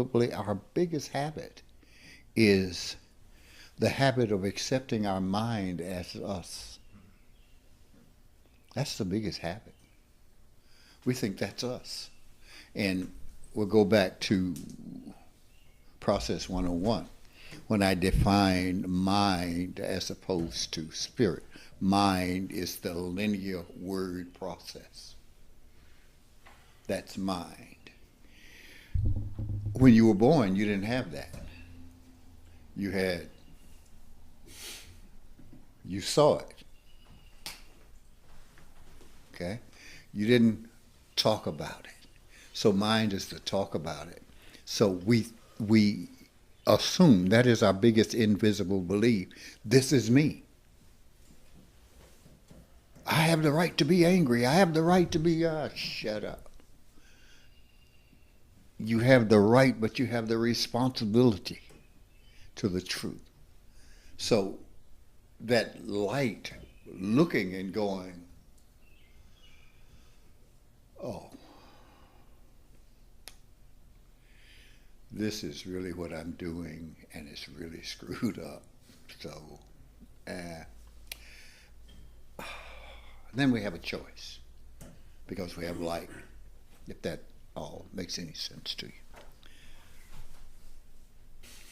probably our biggest habit is the habit of accepting our mind as us. That's the biggest habit. We think that's us. And we'll go back to Process 101 when I define mind as opposed to spirit. Mind is the linear word process. That's mind. When you were born, you didn't have that. You saw it. Okay? You didn't talk about it. So mind is to talk about it. So we assume, that is our biggest invisible belief, this is me. I have the right to be angry. I have the right to be, shut up. You have the right, but you have the responsibility to the truth. So that light looking and going, oh, this is really what I'm doing, and it's really screwed up. So then we have a choice, because we have light, if that all makes any sense to you.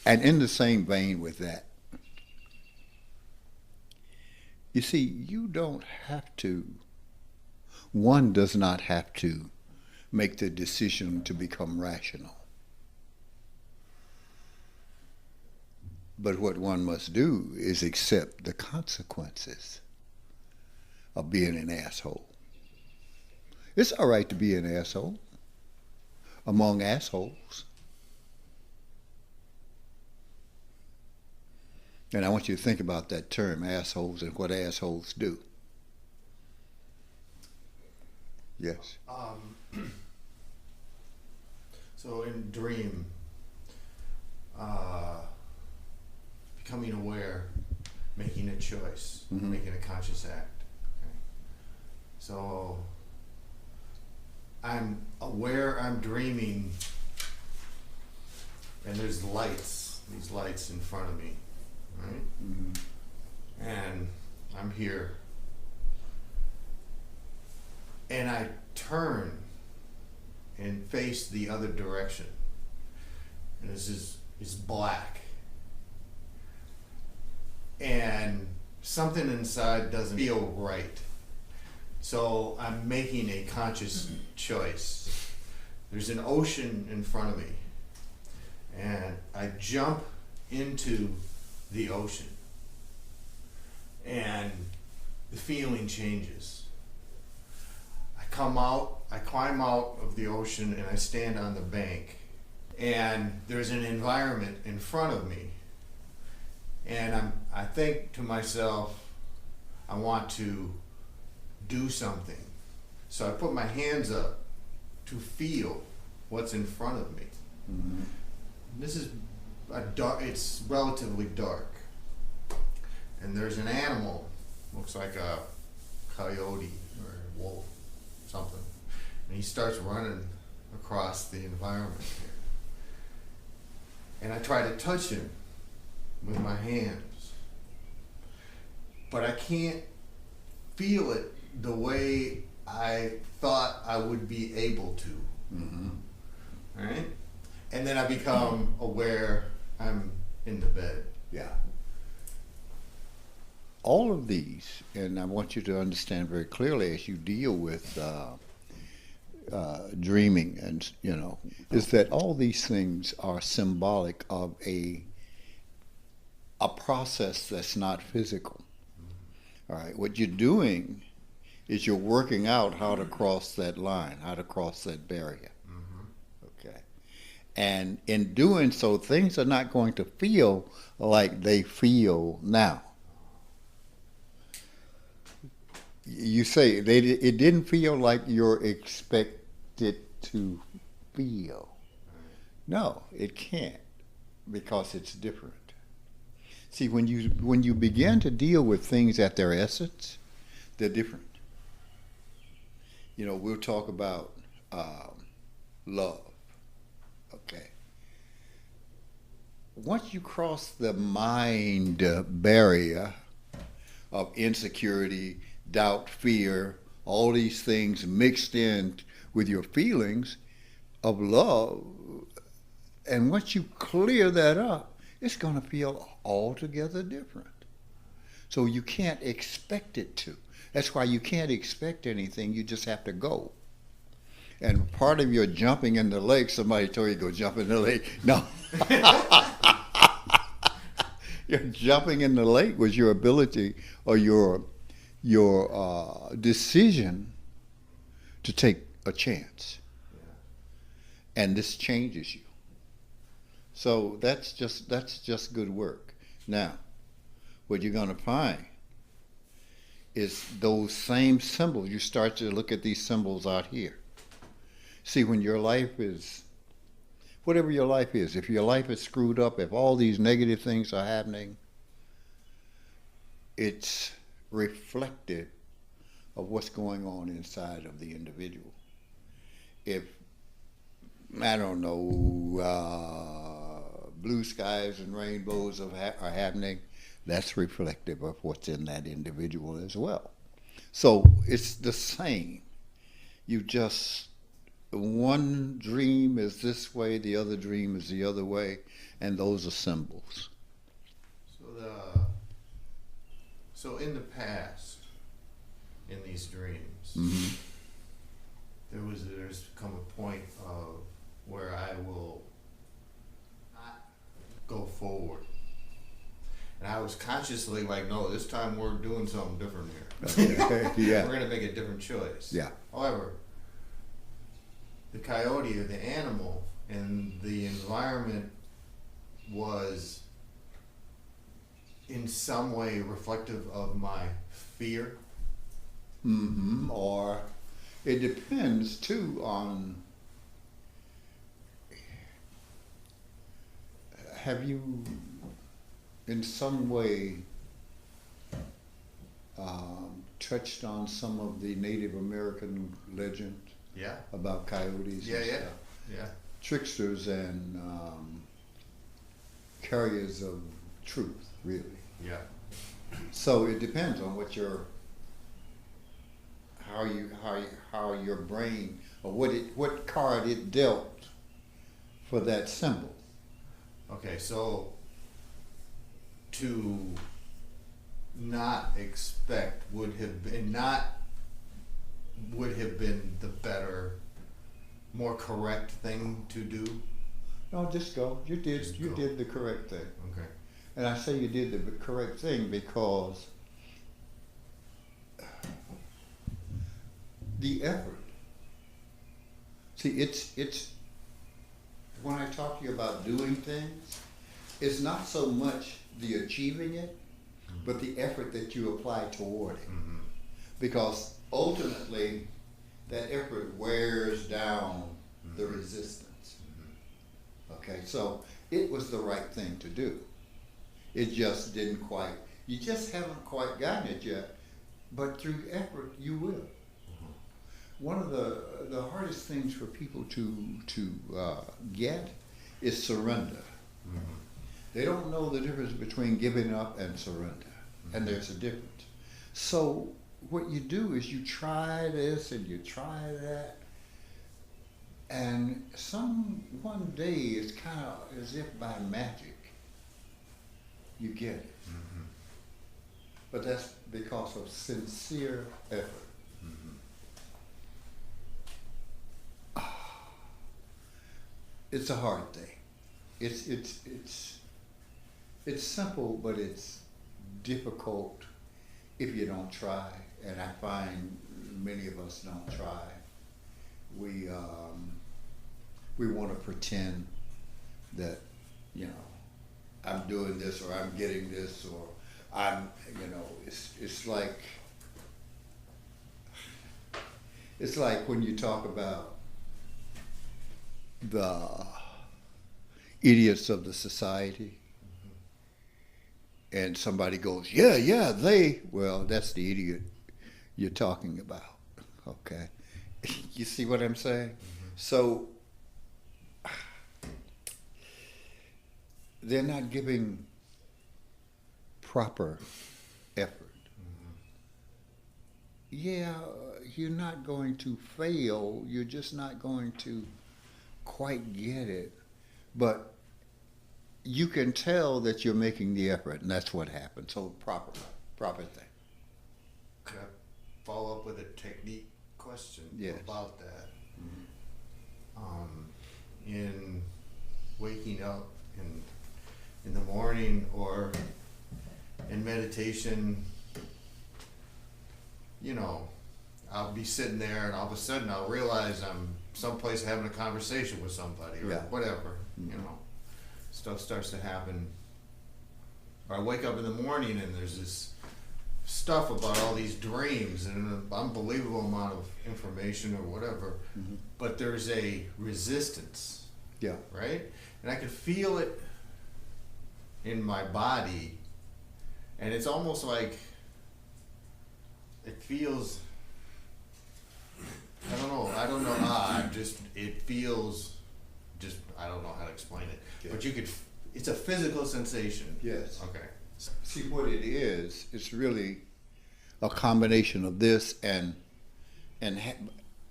And in the same vein with that, you see, you don't have to, one does not have to make the decision to become rational. But what one must do is accept the consequences of being an asshole. It's all right to be an asshole among assholes. And I want you to think about that term, assholes, and what assholes do. Yes? So in dream, becoming aware, making a choice, making a conscious act. Okay. So I'm aware I'm dreaming, and there's these lights in front of me, right? Mm-hmm. And I'm here. And I turn and face the other direction. And it's black. And something inside doesn't feel right. So I'm making a conscious choice. There's an ocean in front of me. And I jump into the ocean. And the feeling changes. I climb out of the ocean, and I stand on the bank. And there's an environment in front of me. And I think to myself, I want to do something. So I put my hands up to feel what's in front of me. Mm-hmm. This is it's relatively dark. And there's an animal, looks like a coyote or a wolf, something. And he starts running across the environment here. And I try to touch him with my hands. But I can't feel it the way I thought I would be able to. Mm-hmm. Right? And then I become aware I'm in the bed. Yeah. All of these, and I want you to understand very clearly as you deal with dreaming, and is that all these things are symbolic of a process that's not physical. All right, what you're doing is you're working out how to cross that line, how to cross that barrier. Okay, and in doing so, things are not going to feel like they feel now. You say it didn't feel like you're expected to feel. No, it can't, because it's different. See, when you begin to deal with things at their essence, they're different. We'll talk about love, okay? once you cross the mind barrier of insecurity, doubt, fear, all these things mixed in with your feelings of love, and once you clear that up, it's going to feel altogether different. So you can't expect it to. That's why you can't expect anything. You just have to go. And part of your jumping in the lake, somebody told you to go jump in the lake. No. Your jumping in the lake was your ability or your decision to take a chance. And this changes you. So that's just good work. Now, what you're going to find is those same symbols. You start to look at these symbols out here. See, when your life is, whatever your life is, if your life is screwed up, if all these negative things are happening, it's reflective of what's going on inside of the individual. If, I don't know, blue skies and rainbows are happening, that's reflective of what's in that individual as well. So it's the same. You just, one dream is this way, the other dream is the other way, and those are symbols. So in the past, in these dreams, Mm-hmm. there's come a point of where I will not go forward. And I was consciously like, no, this time we're doing something different here. Yeah. We're going to make a different choice. Yeah. However, the coyote or the animal and the environment was in some way reflective of my fear. Mm-hmm. Or it depends too on, have you in some way touched on some of the Native American legend Yeah. about coyotes? Yeah, and yeah. stuff? Yeah. Tricksters and carriers of truth, really. Yeah. So it depends on what your, how your brain, or what card it dealt for that symbol. Okay, so to not expect would have been the better, more correct thing to do. No, just go. You did the correct thing. Okay. And I say you did the correct thing because the effort. See, it's when I talk to you about doing things, it's not so much the achieving it, but the effort that you apply toward it. Mm-hmm. Because ultimately, that effort wears down the resistance. Okay, so it was the right thing to do. It just didn't quite, you just haven't quite gotten it yet, but through effort you will. One of the hardest things for people to get is surrender. Mm-hmm. They don't know the difference between giving up and surrender, and there's a difference. So what you do is you try this and you try that, and one day it's kind of as if by magic you get it. Mm-hmm. But that's because of sincere effort. Mm-hmm. It's a hard thing. It's simple, but it's difficult if you don't try. And I find many of us don't try. We want to pretend that, I'm doing this or I'm getting this or it's like when you talk about the idiots of the society, and somebody goes, yeah, well, that's the idiot you're talking about, okay? You see what I'm saying? Mm-hmm. So, they're not giving proper effort. Yeah, you're not going to fail. You're just not going to quite get it. But you can tell that you're making the effort, and that's what happens. So proper thing. Could I follow up with a technique question Yes. about that? In waking up in the morning or in meditation, you know, I'll be sitting there and all of a sudden I'll realize I'm someplace having a conversation with somebody or Yeah. whatever, you know, stuff starts to happen. Or I wake up in the morning and there's this stuff about all these dreams and an unbelievable amount of information or whatever, but there's a resistance, Yeah. right? And I can feel it in my body, and it's almost like it feels, I don't know, it feels just, I don't know how to explain it, but Yeah. it's a physical sensation. Yes. Okay. See what it is. It's really a combination of this and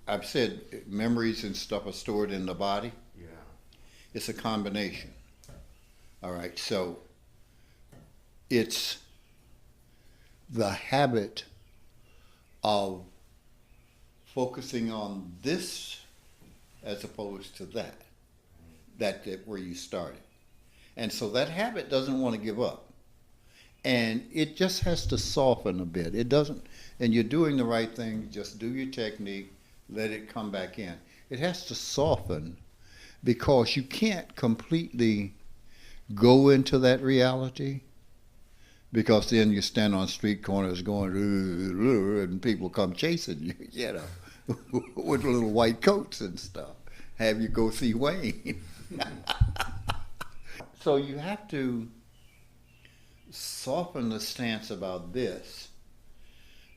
I've said memories and stuff are stored in the body. Yeah. It's a combination. All right. So it's the habit of focusing on this as opposed to that. That's where you started. And so that habit doesn't want to give up. And it just has to soften a bit. It doesn't, and you're doing the right thing, just do your technique, let it come back in. It has to soften because you can't completely go into that reality because then you stand on street corners going, and people come chasing you, you know, with little white coats and stuff. Have you go see Wayne. So you have to soften the stance about this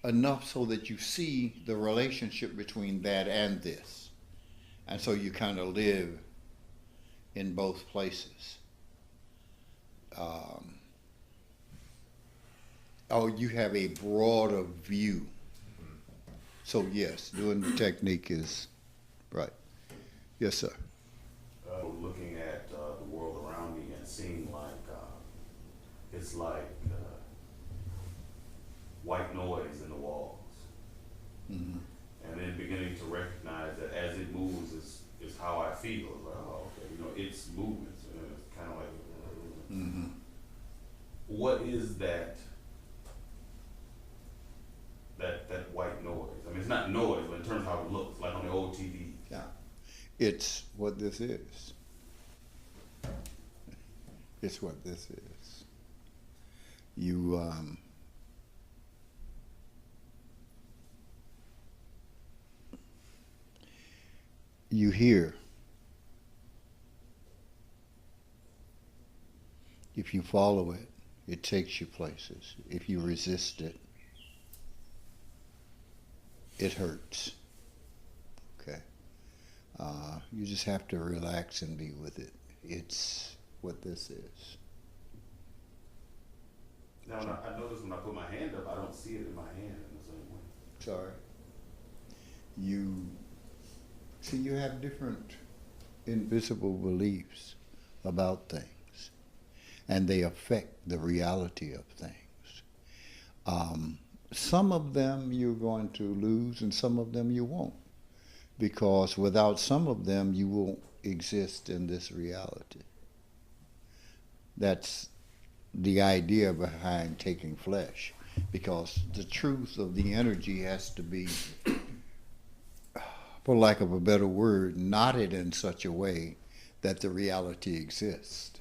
enough so that you see the relationship between that and this. And so you kind of live in both places. You have a broader view. So yes, doing the technique is right. Yes, sir. Looking at the world around me and seeing like it's like white noise in the walls, Mm-hmm. and then beginning to recognize that as it moves is how I feel. It's like, oh, okay, you know, it's movements, and it's kind of like, Mm-hmm. what is that white noise? I mean, it's not noise, but in terms of how it looks, like on the old TV. Yeah. It's what this is. It's what this is. You you hear. If you follow it, it takes you places. If you resist it, it hurts. Okay? You just have to relax and be with it. It's what this is. Now, I notice when I put my hand up, I don't see it in my hand in the same way. Sorry. You see, you have different invisible beliefs about things, and they affect the reality of things. Some of them you're going to lose, and some of them you won't, because without some of them, you won't exist in this reality. That's the idea behind taking flesh, because the truth of the energy has to be, for lack of a better word, knotted in such a way that the reality exists.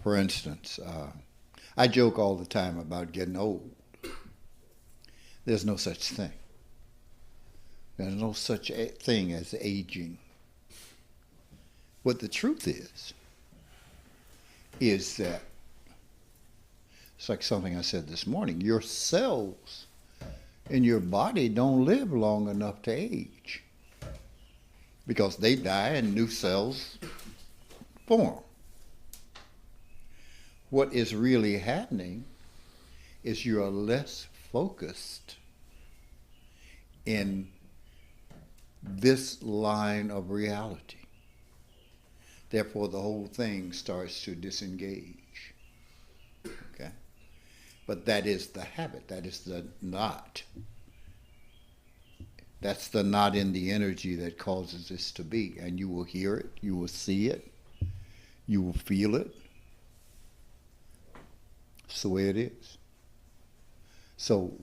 For instance, I joke all the time about getting old. There's no such thing. There's no such thing as aging. What the truth is that, it's like something I said this morning, your cells in your body don't live long enough to age, because they die and new cells form. what is really happening is you are less focused in this line of reality. Therefore, the whole thing starts to disengage. Okay? But that is the habit. That is the knot. That's the knot in the energy that causes this to be. And you will hear it. You will see it. You will feel it. It's the way it is. So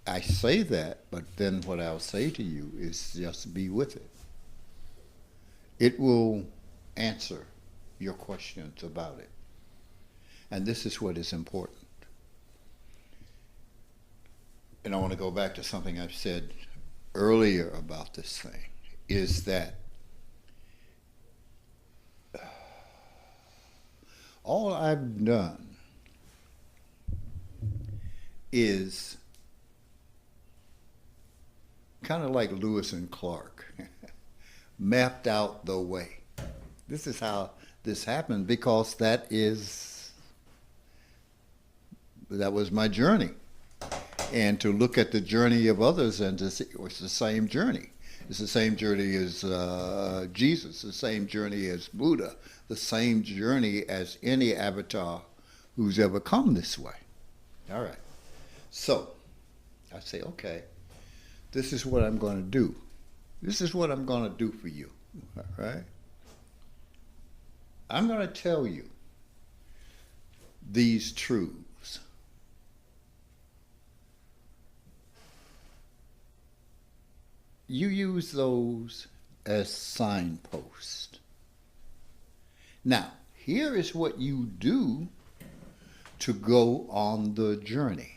I say that, but then what I'll say to you is just be with it. It will answer your questions about it. And this is what is important. And I want to go back to something I've said earlier about this thing, is that all I've done is kind of like Lewis and Clark, mapped out the way. This is how this happened, because that was my journey. And to look at the journey of others and to see it's the same journey. It's the same journey as Jesus, the same journey as Buddha, the same journey as any avatar who's ever come this way. All right. So I say, okay, this is what I'm going to do. This is what I'm going to do for you. All right? I'm going to tell you these truths. You use those as signposts. Now, here is what you do to go on the journey.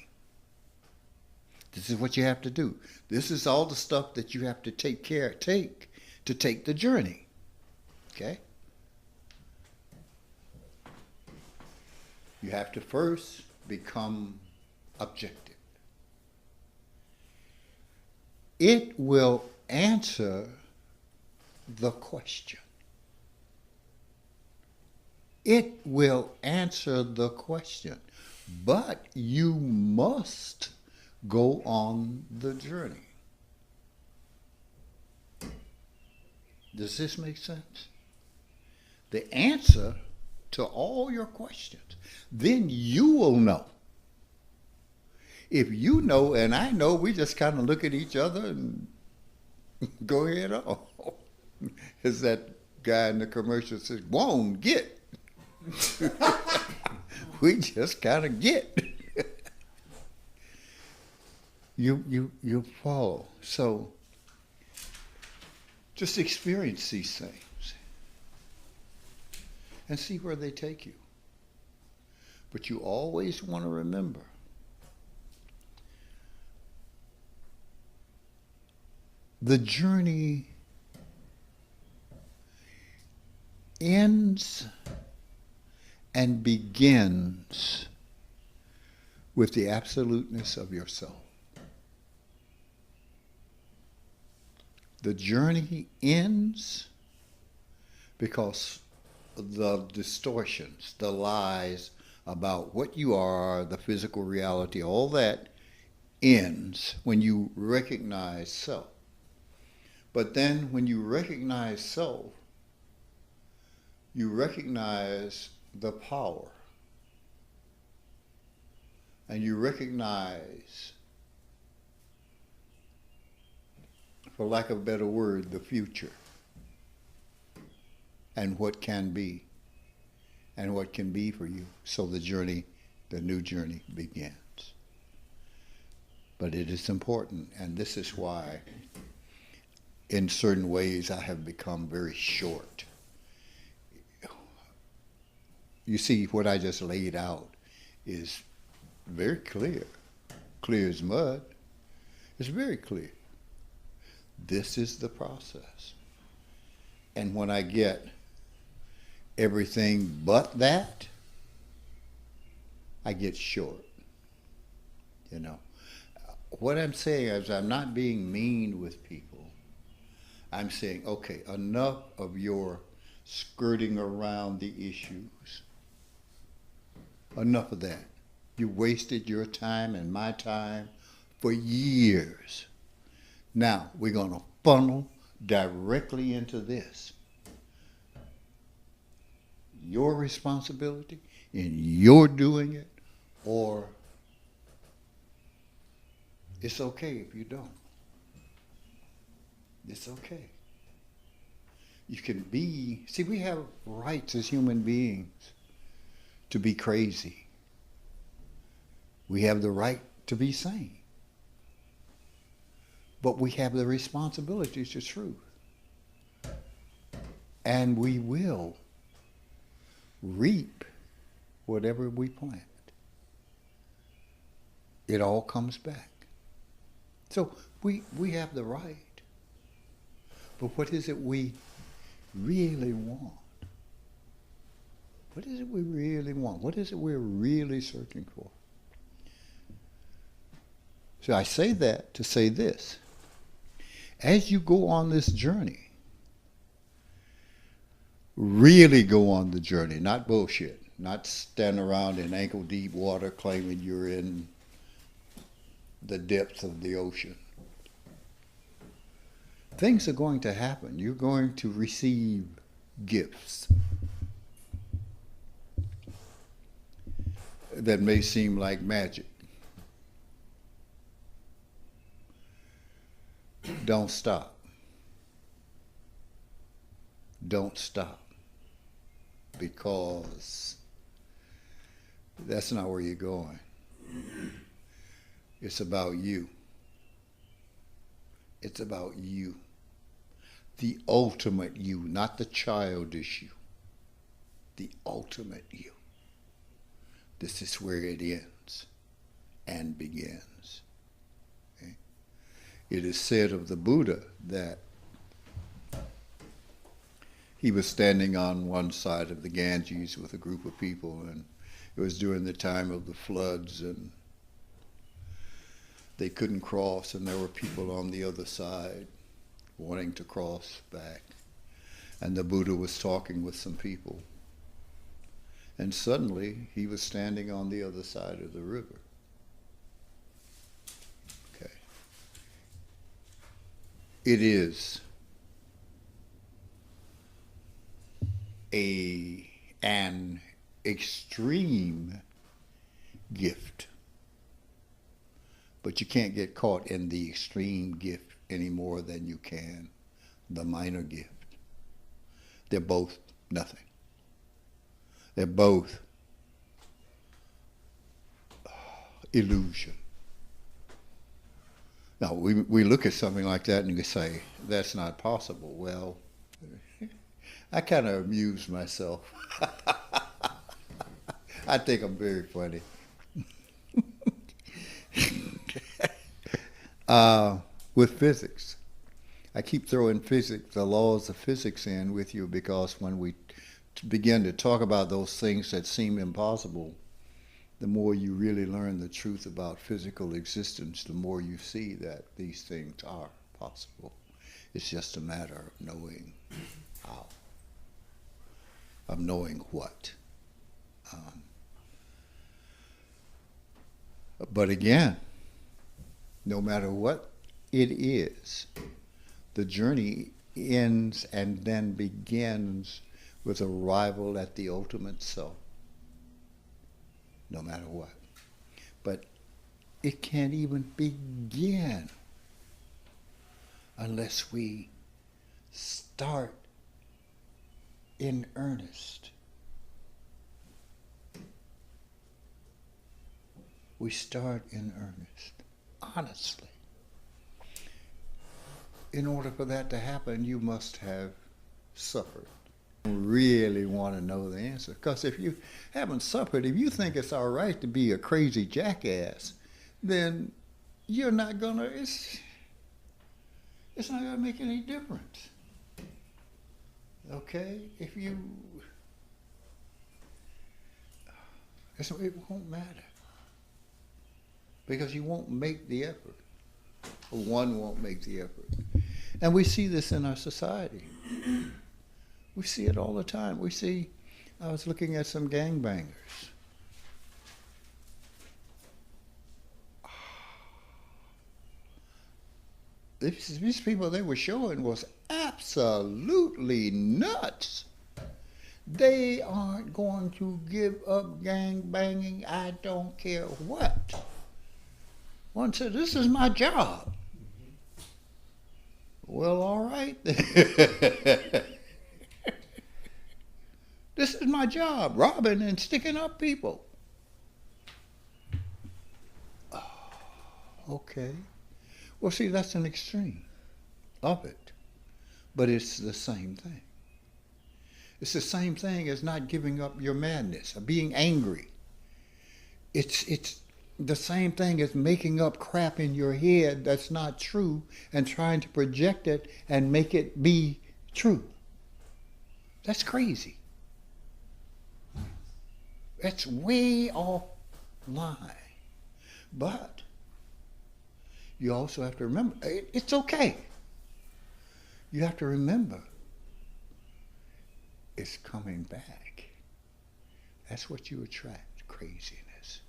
This is what you have to do. This is all the stuff that you have to take to take the journey. Okay? You have to first become objective. It will answer the question. It will answer the question. But you must go on the journey. Does this make sense? The answer to all your questions. Then you will know. If you know and I know, we just kind of look at each other and go ahead on. As that guy in the commercial says, won't get. We just kind of get. You follow. So just experience these things and see where they take you. But you always want to remember the journey ends and begins with the absoluteness of yourself. The journey ends because the distortions, the lies about what you are, the physical reality, all that ends when you recognize self. But then when you recognize self, you recognize the power. And you recognize, for lack of a better word, the future. And what can be. And what can be for you. So the journey, the new journey begins. But it is important, and this is why in certain ways I have become very short. You see, what I just laid out is very clear. Clear as mud. It's very clear. This is the process. And when I get everything but that, I get short. You know. What I'm saying is I'm not being mean with people. I'm saying, okay, enough of your skirting around the issues. Enough of that. You wasted your time and my time for years. Now we're going to funnel directly into this. Your responsibility in your doing it, or it's okay if you don't. It's okay. You can be, see, we have rights as human beings to be crazy. We have the right to be sane. But we have the responsibility to truth. And we will reap whatever we plant. It all comes back. So we have the right. But what is it we really want? What is it we really want? What is it we're really searching for? So I say that to say this. As you go on this journey, really go on the journey, not bullshit, not stand around in ankle-deep water claiming you're in the depths of the ocean. Things are going to happen. You're going to receive gifts that may seem like magic. Don't stop. Don't stop. Because that's not where you're going. It's about you. It's about you. The ultimate you, not the childish you. The ultimate you. This is where it ends and begins. Okay? It is said of the Buddha that he was standing on one side of the Ganges with a group of people, and it was during the time of the floods, and they couldn't cross, and there were people on the other side wanting to cross back. And the Buddha was talking with some people. And suddenly, he was standing on the other side of the river. Okay. It is an extreme gift. But you can't get caught in the extreme gift any more than you can the minor gift. They're both nothing. They're both illusion. Now, we look at something like that and you say, that's not possible. Well, I kind of amuse myself. I think I'm very funny. With physics. I keep throwing physics, the laws of physics in with you, because when we begin to talk about those things that seem impossible, the more you really learn the truth about physical existence, the more you see that these things are possible. It's just a matter of knowing how, of knowing what. But again, no matter what it is, the journey ends and then begins with arrival at the ultimate self. No matter what. But it can't even begin unless we start in earnest. We start in earnest, honestly. In order for that to happen, you must have suffered. You really want to know the answer. Because if you haven't suffered, if you think it's all right to be a crazy jackass, then you're not going to, it's not going to make any difference. Okay? If you, it won't matter. Because you won't make the effort. Or one won't make the effort. And we see this in our society. We see it all the time. I was looking at some gangbangers. these people they were showing was absolutely nuts. They aren't going to give up gang banging. I don't care what. One said, "This is my job." Well, all right. This is my job, robbing and sticking up people. Oh, okay. Well, see, that's an extreme of it. But it's the same thing. It's the same thing as not giving up your madness or being angry. It's the same thing as making up crap in your head that's not true and trying to project it and make it be true. That's crazy. That's way off line. But you also have to remember, it's okay. You have to remember, it's coming back. That's what you attract, craziness.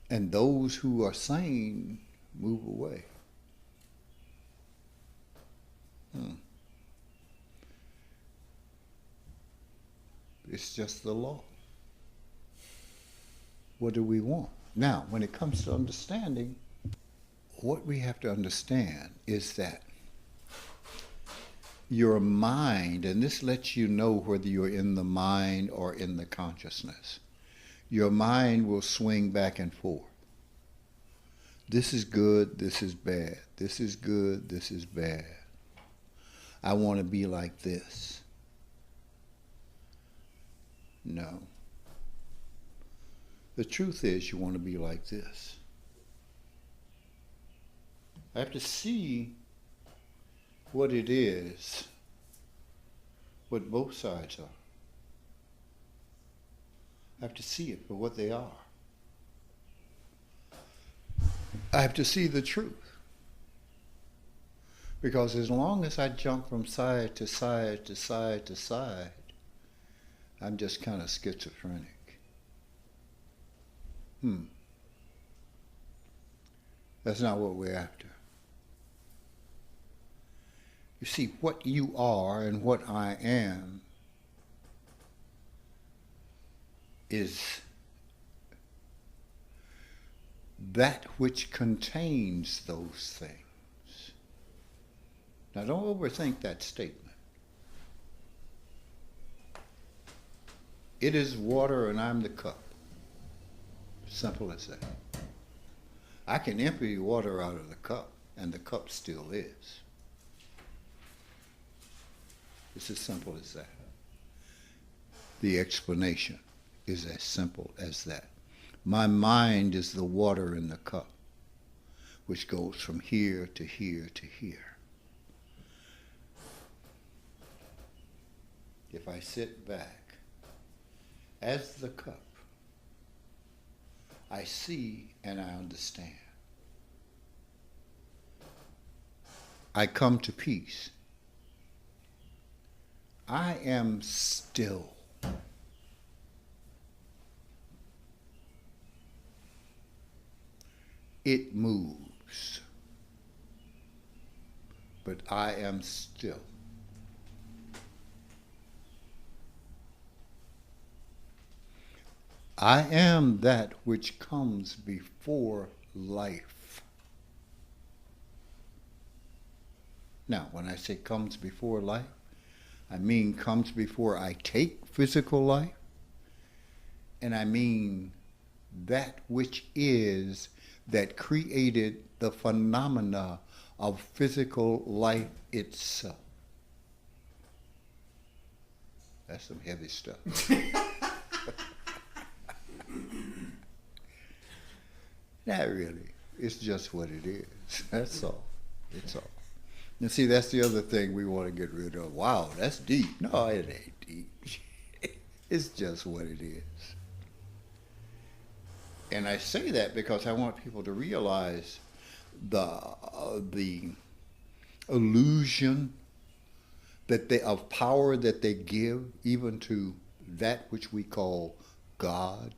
And those who are sane move away. It's just the law. What do we want? Now, when it comes to understanding, what we have to understand is that your mind, and this lets you know whether you're in the mind or in the consciousness, your mind will swing back and forth. This is good, this is bad. This is good, this is bad. I want to be like this. No. The truth is you want to be like this. I have to see what it is, what both sides are. I have to see it for what they are. I have to see the truth. Because as long as I jump from side to side to side to side, I'm just kind of schizophrenic. That's not what we're after. You see, what you are and what I am is that which contains those things. Now, don't overthink that statement. It is water and I'm the cup. Simple as that. I can empty water out of the cup and the cup still is. It's as simple as that. The explanation is as simple as that. My mind is the water in the cup, which goes from here to here to here. If I sit back as the cup, I see and I understand. I come to peace. I am still. It moves, but I am still. I am that which comes before life. Now, when I say comes before life, I mean comes before I take physical life, and I mean that which is that created the phenomena of physical life itself. That's some heavy stuff. Not really. It's just what it is. That's all. It's all. And see, that's the other thing we want to get rid of. Wow, that's deep. No, it ain't deep. It's just what it is. And I say that because I want people to realize the illusion that of power that they give even to that which we call God.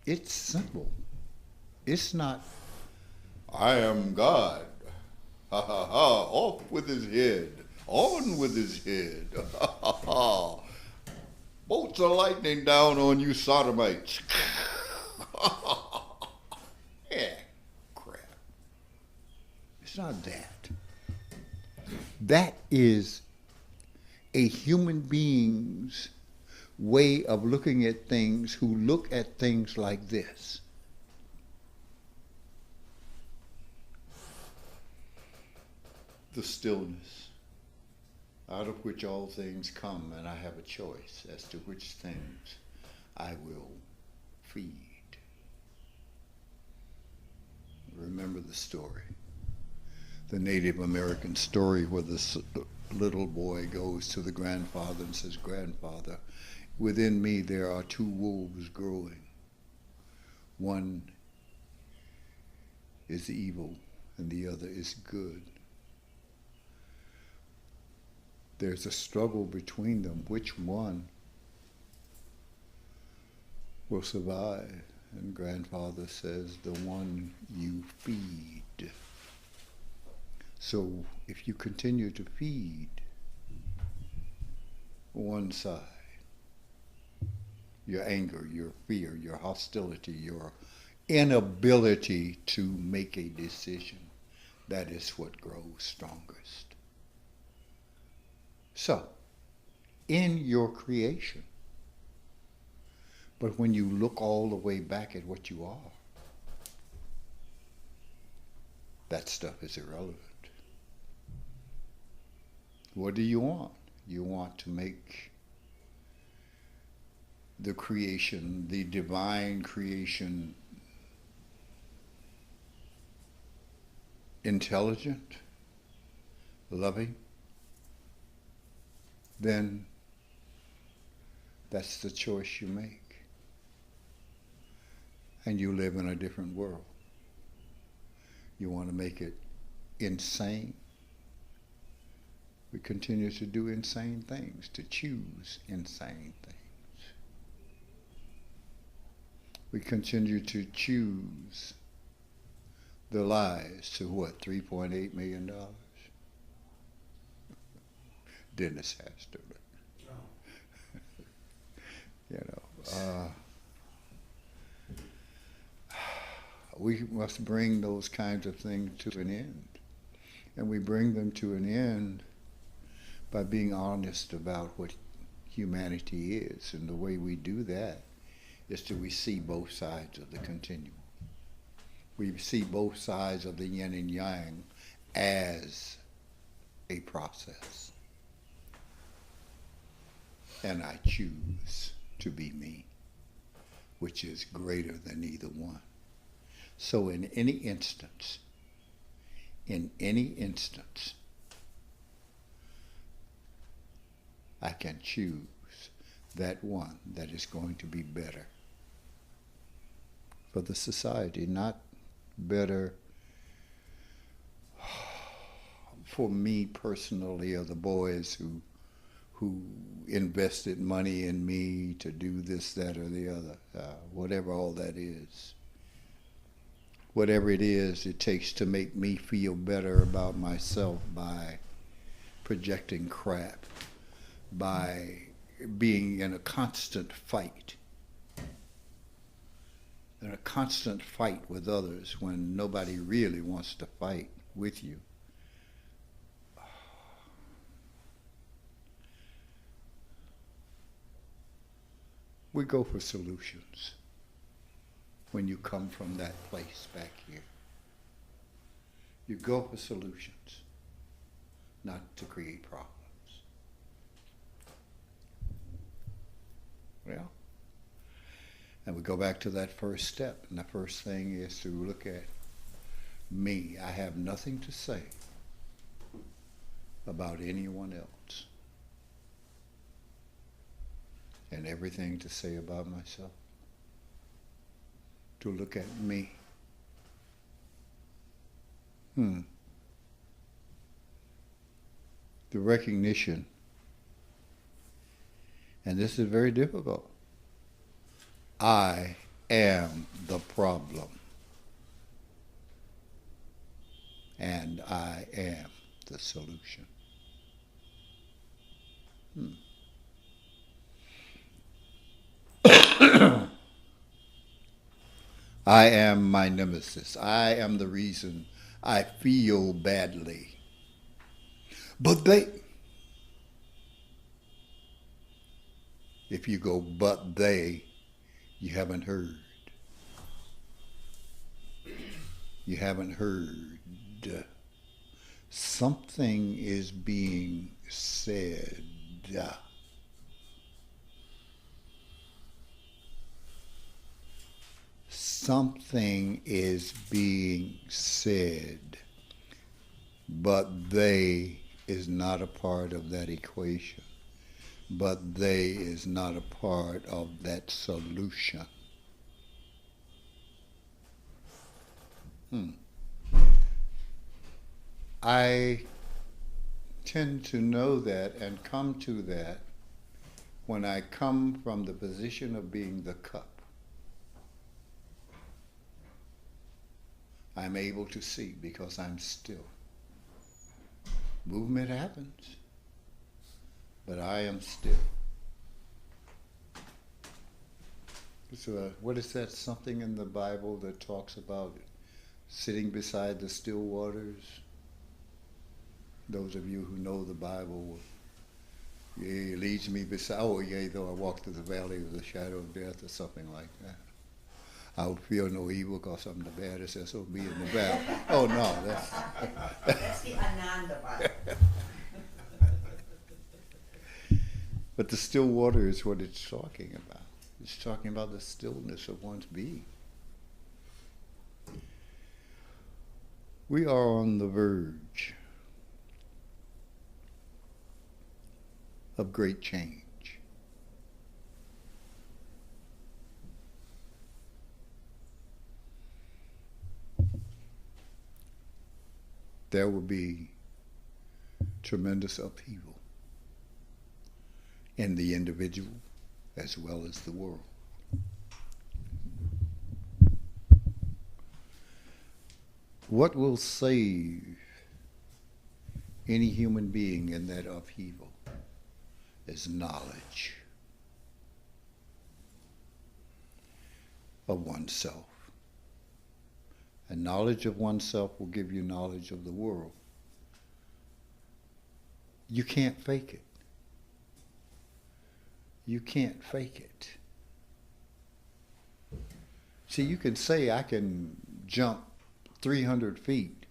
It's simple. It's not I am God. Ha ha ha. Off with his head. On with his head. Ha ha ha. Bolts of lightning down on you sodomites. Yeah, crap. It's not that. That is a human being's way of looking at things who look at things like this. The stillness, out of which all things come, and I have a choice as to which things I will feed. Remember the story, the Native American story where the little boy goes to the grandfather and says, "Grandfather, within me there are two wolves growing. One is evil and the other is good. There's a struggle between them. Which one will survive?" And grandfather says, "The one you feed." So if you continue to feed one side, your anger, your fear, your hostility, your inability to make a decision, that is what grows strongest. So, in your creation, but when you look all the way back at what you are, that stuff is irrelevant. What do you want? You want to make the creation, the divine creation, intelligent, loving, then that's the choice you make. And you live in a different world. You want to make it insane? We continue to do insane things, to choose insane things. We continue to choose the lies to what, $3.8 million? Dennis has to. We must bring those kinds of things to an end. And we bring them to an end by being honest about what humanity is. And the way we do that is we see both sides of the continuum. We see both sides of the yin and yang as a process. And I choose to be me, which is greater than either one. So in any instance, I can choose that one that is going to be better for the society, not better for me personally or the boys who invested money in me to do this, that, or the other, whatever all that is. Whatever it is it takes to make me feel better about myself by projecting crap, by being in a constant fight. In a constant fight with others when nobody really wants to fight with you. We go for solutions when you come from that place back here. You go for solutions, not to create problems. Well, and we go back to that first step, and the first thing is to look at me. I have nothing to say about anyone else, and everything to say about myself. To look at me. The recognition, and this is very difficult. I am the problem. and I am the solution. I am my nemesis. I am the reason I feel badly. But if you go, but they, you haven't heard. You haven't heard. Something is being said. Something is being said, but they is not a part of that equation. But they is not a part of that solution. I tend to know that and come to that when I come from the position of being the cup. I'm able to see because I'm still. Movement happens, but I am still. So, what is that something in the Bible that talks about sitting beside the still waters? Those of you who know the Bible, yea, leads me beside, oh, yea, though I walk through the valley of the shadow of death, or something like that. I will fear no evil because I'm the baddest SOB in the valley. Oh, no, That's the Ananda Bible. But the still water is what it's talking about. It's talking about the stillness of one's being. We are on the verge of great change. There will be tremendous upheaval in the individual as well as the world. What will save any human being in that upheaval is knowledge of oneself. And knowledge of oneself will give you knowledge of the world. You can't fake it. You can't fake it. See, you can say, I can jump 300 feet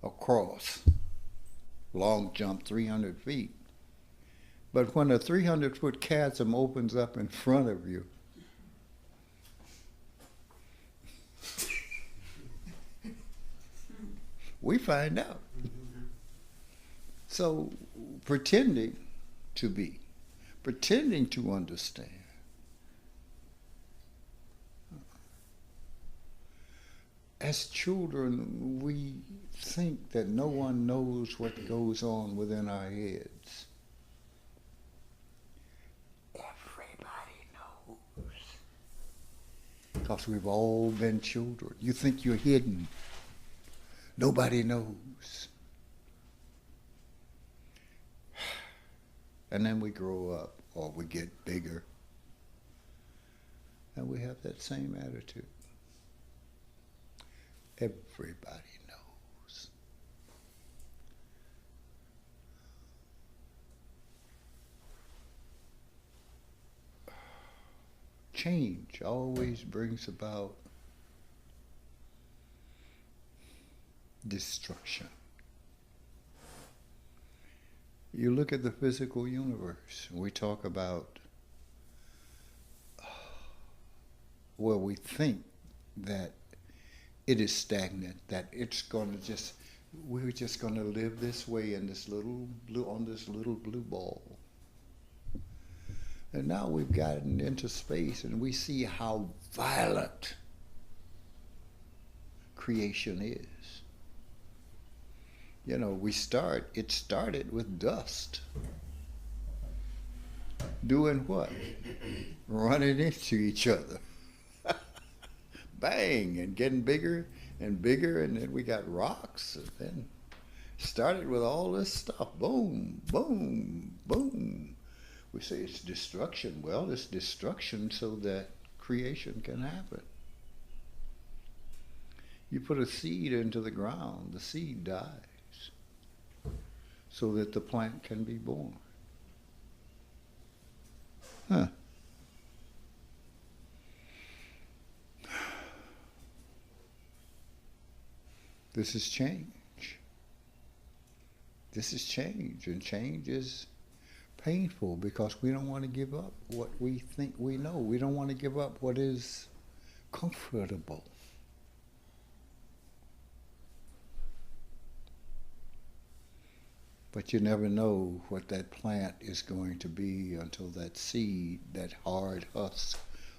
across, long jump 300 feet. But when a 300-foot chasm opens up in front of you, we find out. So pretending to be, pretending to understand, as children, we think that no one knows what goes on within our heads. Everybody knows. Because we've all been children. You think you're hidden. Nobody knows. And then we grow up, or we get bigger, and we have that same attitude. Everybody knows. Change always brings about destruction. You look at the physical universe, we talk about, well, we think that it is stagnant, that it's going to just, we're just going to live this way in this little blue, on this little blue ball. And now we've gotten into space and we see how violent creation is. You know, it started with dust. Doing what? Running into each other. Bang, and getting bigger and bigger, and then we got rocks, and then started with all this stuff. Boom, boom, boom. We say it's destruction. Well, it's destruction so that creation can happen. You put a seed into the ground, the seed dies so that the plant can be born. Huh. This is change. This is change, and change is painful because we don't want to give up what we think we know. We don't want to give up what is comfortable. But you never know what that plant is going to be until that seed, that hard husk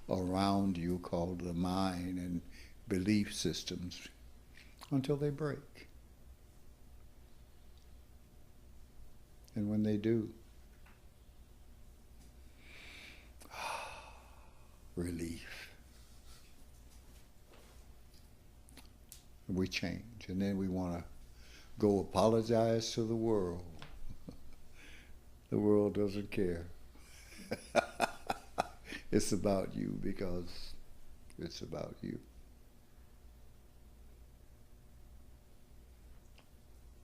around you called the mind and belief systems, until they break. And when they do, relief. We change, and then we want to go apologize to the world. The world doesn't care. It's about you because it's about you.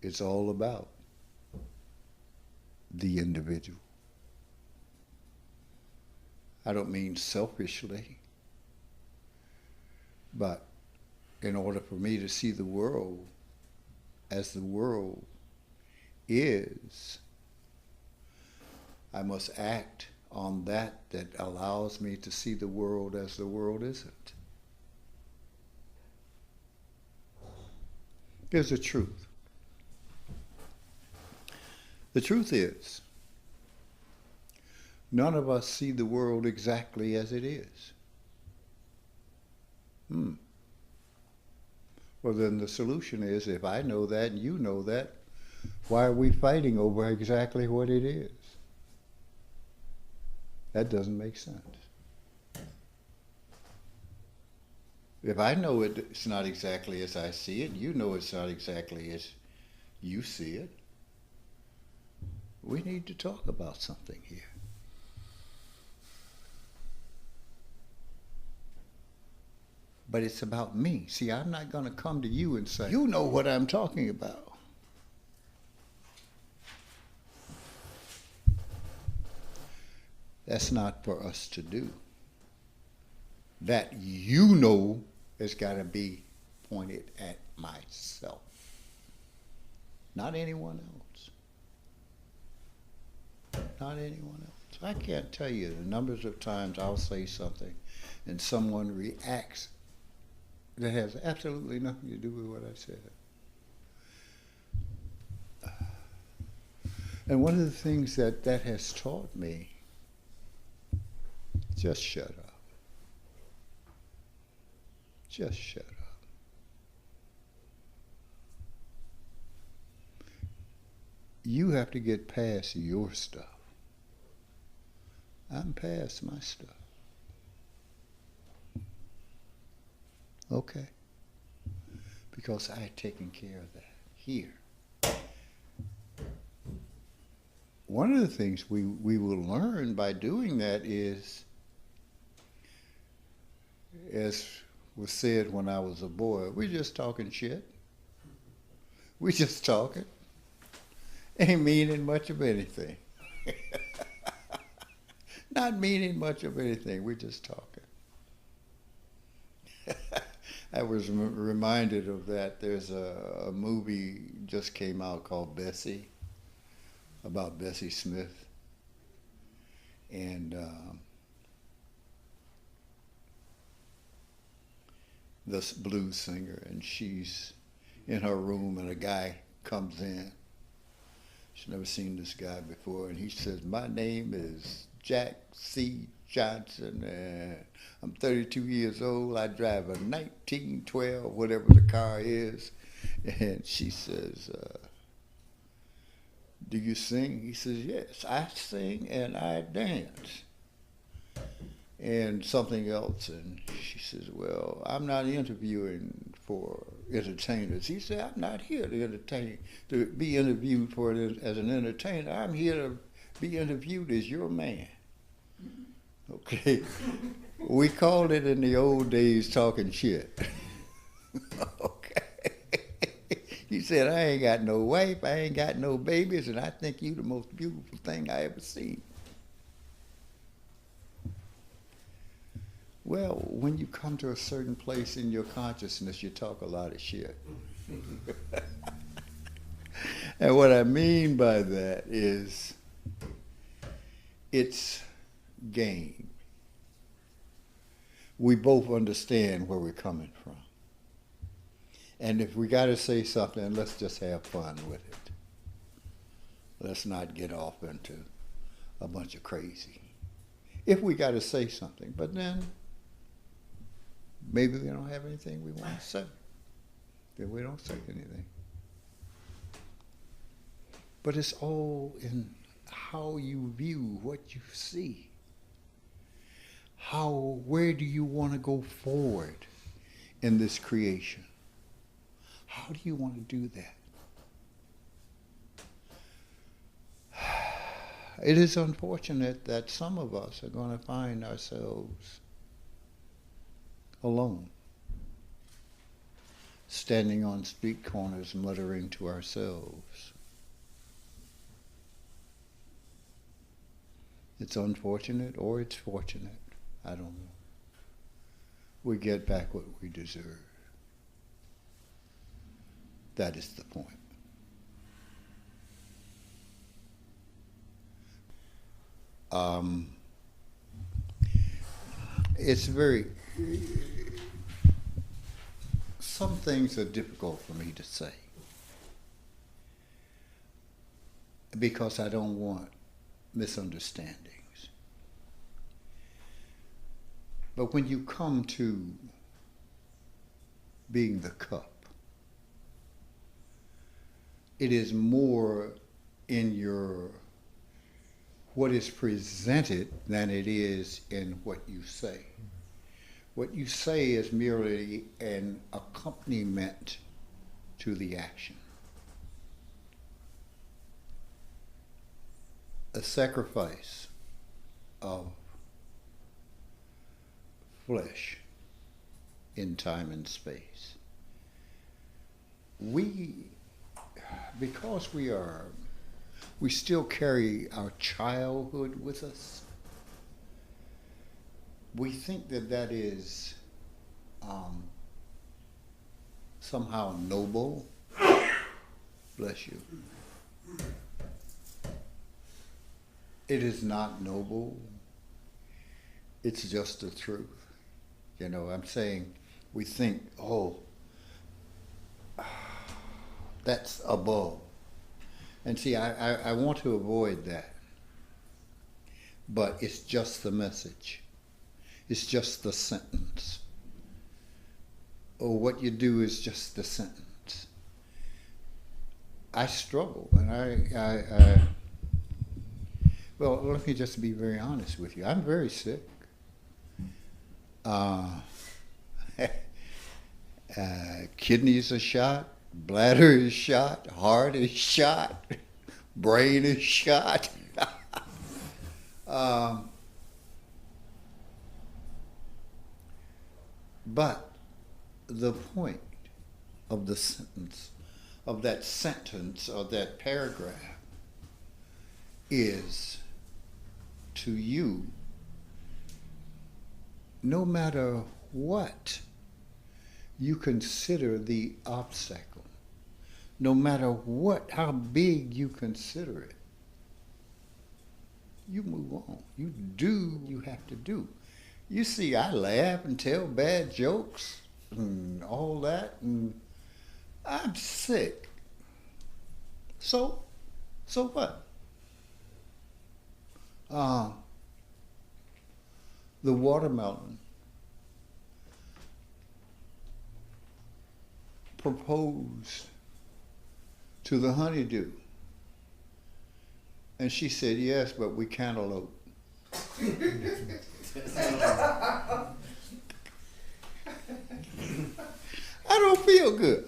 It's all about the individual. I don't mean selfishly, but in order for me to see the world as the world is, I must act on that allows me to see the world as the world isn't. Here's the truth. The truth is, none of us see the world exactly as it is. Well, then the solution is, if I know that and you know that, why are we fighting over exactly what it is? That doesn't make sense. If I know it's not exactly as I see it, you know it's not exactly as you see it, we need to talk about something here. But it's about me. See, I'm not going to come to you and say, you know what I'm talking about. That's not for us to do. That you know has got to be pointed at myself, not anyone else. Not anyone else. I can't tell you the numbers of times I'll say something and someone reacts that has absolutely nothing to do with what I said. And one of the things that has taught me, just shut up. Just shut up. You have to get past your stuff. I'm past my stuff. Okay. Because I had taken care of that here. One of the things we will learn by doing that is, as was said when I was a boy, we're just talking shit. We're just talking. Ain't meaning much of anything. Not meaning much of anything. We're just talking. I was reminded of that. There's a movie just came out called Bessie, about Bessie Smith. And this blues singer, and she's in her room and a guy comes in. She's never seen this guy before, and he says, "My name is Jack C. Johnson, and I'm 32 years old. I drive a 1912, whatever the car is." And she says, "Do you sing?" He says, "Yes, I sing and I dance." And something else, and she says, "Well, I'm not interviewing for entertainers. He said, I'm not here to entertain, to be interviewed for it as an entertainer. I'm here to be interviewed as your man. Okay. We called it in the old days talking shit. Okay. He said, I ain't got no wife, I ain't got no babies, and I think you the most beautiful thing I ever seen. Well, when you come to a certain place in your consciousness, you talk a lot of shit. And what I mean by that is it's game. We both understand where we're coming from. And if we got to say something, let's just have fun with it. Let's not get off into a bunch of crazy. If we got to say something, but then maybe we don't have anything we want to say. Then we don't say anything. But it's all in how you view what you see. Where do you want to go forward in this creation? How do you want to do that? It is unfortunate that some of us are going to find ourselves alone, standing on street corners muttering to ourselves. It's unfortunate or it's fortunate. I don't know. We get back what we deserve. That is the point. It's some things are difficult for me to say because I don't want misunderstandings. But when you come to being the cup, it is more in your what is presented than it is in what you say. What you say is merely an accompaniment to the action. A sacrifice of flesh in time and space. Because we still carry our childhood with us, we think that is somehow noble. Bless you. It is not noble. It's just the truth. You know, I'm saying we think, that's above. And see, I want to avoid that. But it's just the message. It's just the sentence. Or what you do is just the sentence. I struggle, and well, let me just be very honest with you. I'm very sick. Kidneys are shot. Bladder is shot, heart is shot, brain is shot. But the point of the sentence, of that sentence or that paragraph, is to you, no matter what you consider the obstacle, no matter how big you consider it, you move on. You do what you have to do. You see, I laugh and tell bad jokes and all that, and I'm sick. So what? The watermelon proposed to the honeydew. And she said, yes, but we cantaloupe. I don't don't feel good.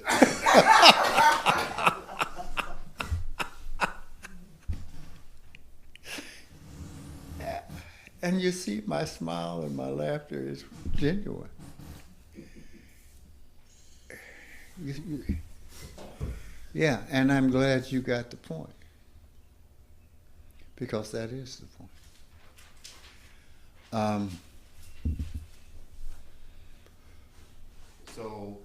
And you see my smile and my laughter is genuine. Yeah, and I'm glad you got the point. Because that is the point. So,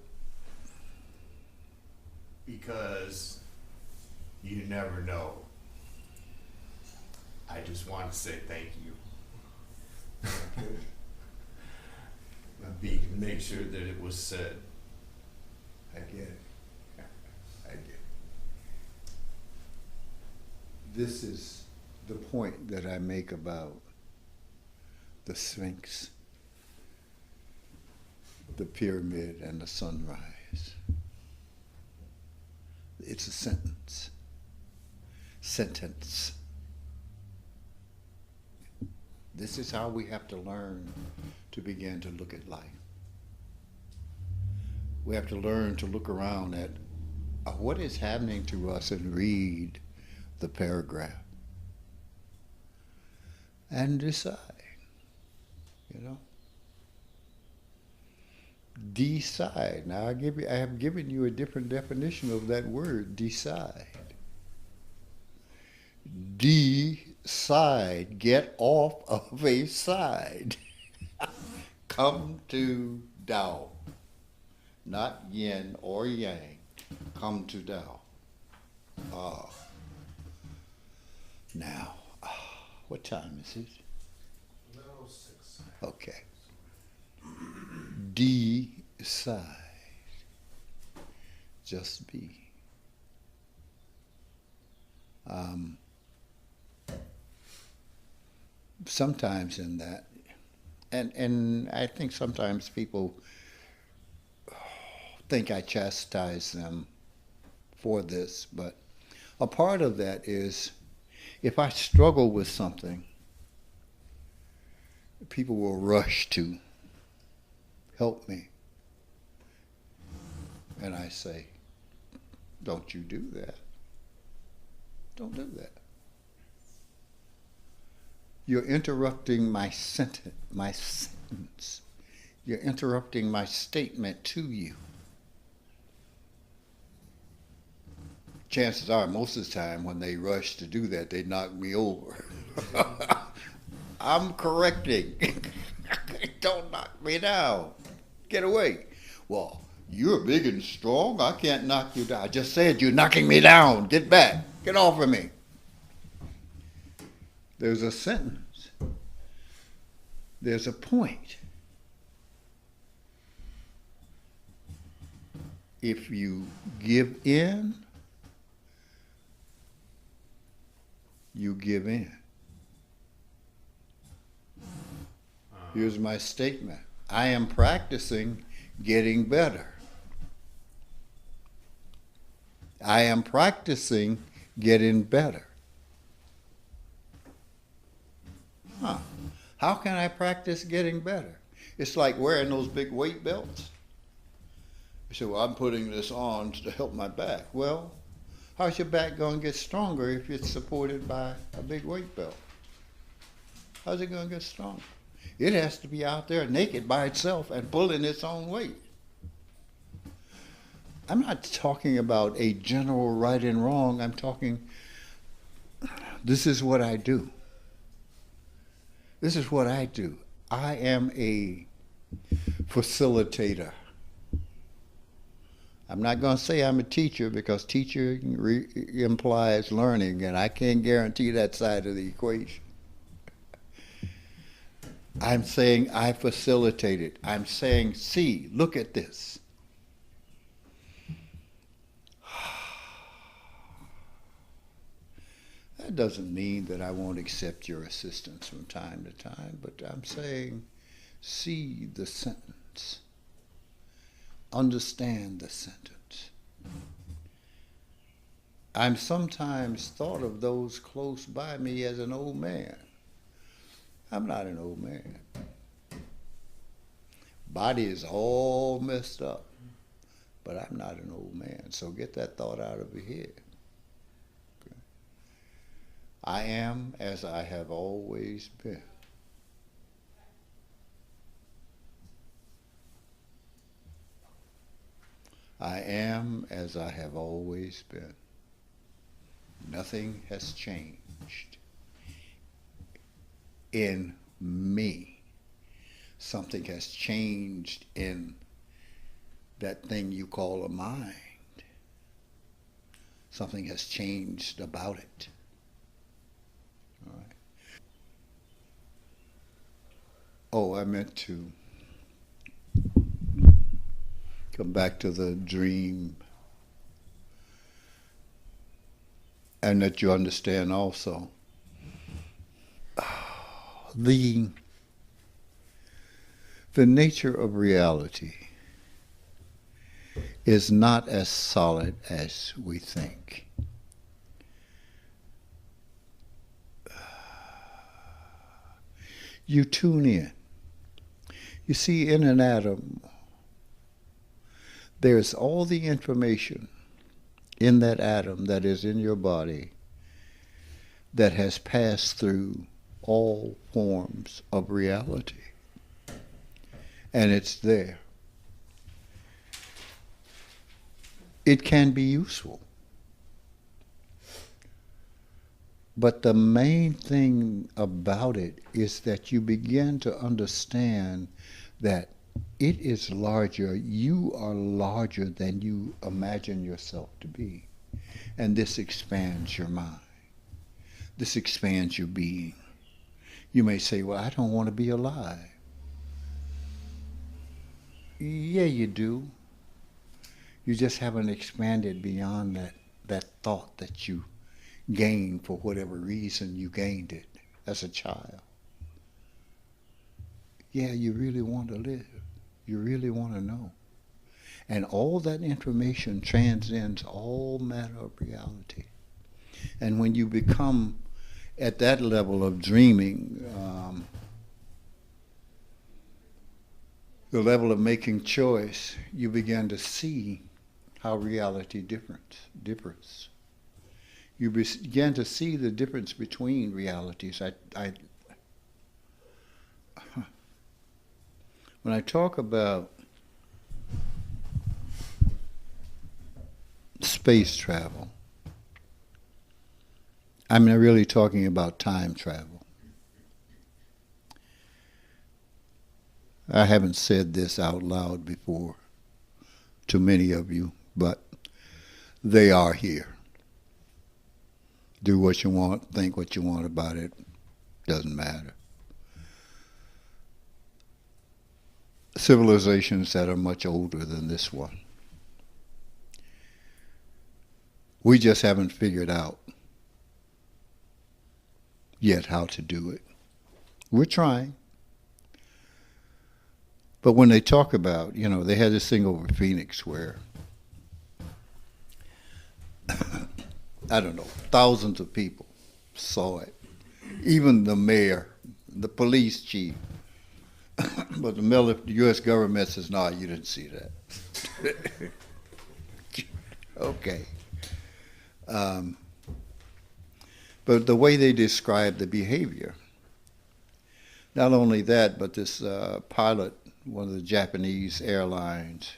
because you never know, I just want to say thank you. Make sure that it was said. I get it. I get it. This is the point that I make about the Sphinx, the pyramid, and the sunrise. It's a sentence. Sentence. This is how we have to learn to begin to look at life. We have to learn to look around at what is happening to us and read the paragraph and decide, you know. Decide. Now I have given you a different definition of that word, decide. Decide. Get off of a side. Come to Tao. Not yin or yang. Come to Tao. Now, what time is it? 11:06. Okay. Decide. Just be. Sometimes in that, and I think sometimes people think I chastise them for this, but a part of that is if I struggle with something, people will rush to help me. And I say, don't you do that. Don't do that. You're interrupting my sentence. You're interrupting my statement to you. Chances are, most of the time, when they rush to do that, they knock me over. I'm correcting. Don't knock me down. Get away. Well, you're big and strong. I can't knock you down. I just said you're knocking me down. Get back. Get off of me. There's a sentence. There's a point. If you give in, you give in. Here's my statement. I am practicing getting better. I am practicing getting better. How can I practice getting better? It's like wearing those big weight belts. You say, well, I'm putting this on to help my back. Well, how's your back going to get stronger if it's supported by a big weight belt? How's it going to get stronger? It has to be out there naked by itself and pulling its own weight. I'm not talking about a general right and wrong. I'm talking, this is what I do. This is what I do. I am a facilitator. I'm not going to say I'm a teacher because teacher implies learning, and I can't guarantee that side of the equation. I'm saying I facilitate it. I'm saying, see, look at this. That doesn't mean that I won't accept your assistance from time to time, but I'm saying, see the sentence. Understand the sentence. I'm sometimes thought of those close by me as an old man. I'm not an old man. Body is all messed up. but I'm not an old man. So get that thought out of your head. Okay. I am as I have always been. I am as I have always been. Nothing has changed in me. Something has changed in that thing you call a mind. Something has changed about it. All right. Oh, I meant to come back to the dream, and that you understand also the nature of reality is not as solid as we think. You tune in. You see, in an atom, there's all the information in that atom that is in your body that has passed through all forms of reality. And it's there. It can be useful. But the main thing about it is that you begin to understand that it is larger. You are larger than you imagine yourself to be. And this expands your mind. This expands your being. You may say, well, I don't want to be alive. Yeah, you do. You just haven't expanded beyond that thought that you gained for whatever reason you gained it as a child. Yeah, you really want to live. You really want to know. And all that information transcends all manner of reality. And when you become at that level of dreaming, the level of making choice, you begin to see how reality differs. You begin to see the difference between realities. When I talk about space travel, I'm not really talking about time travel. I haven't said this out loud before to many of you, but they are here. Do what you want, think what you want about it, doesn't matter. Civilizations that are much older than this one. We just haven't figured out yet how to do it. We're trying. But when they talk about, they had this thing over Phoenix where, I don't know, thousands of people saw it. Even the mayor, the police chief. But the U.S. government says, no, you didn't see that. Okay. But the way they describe the behavior, not only that, but this pilot, one of the Japanese airlines,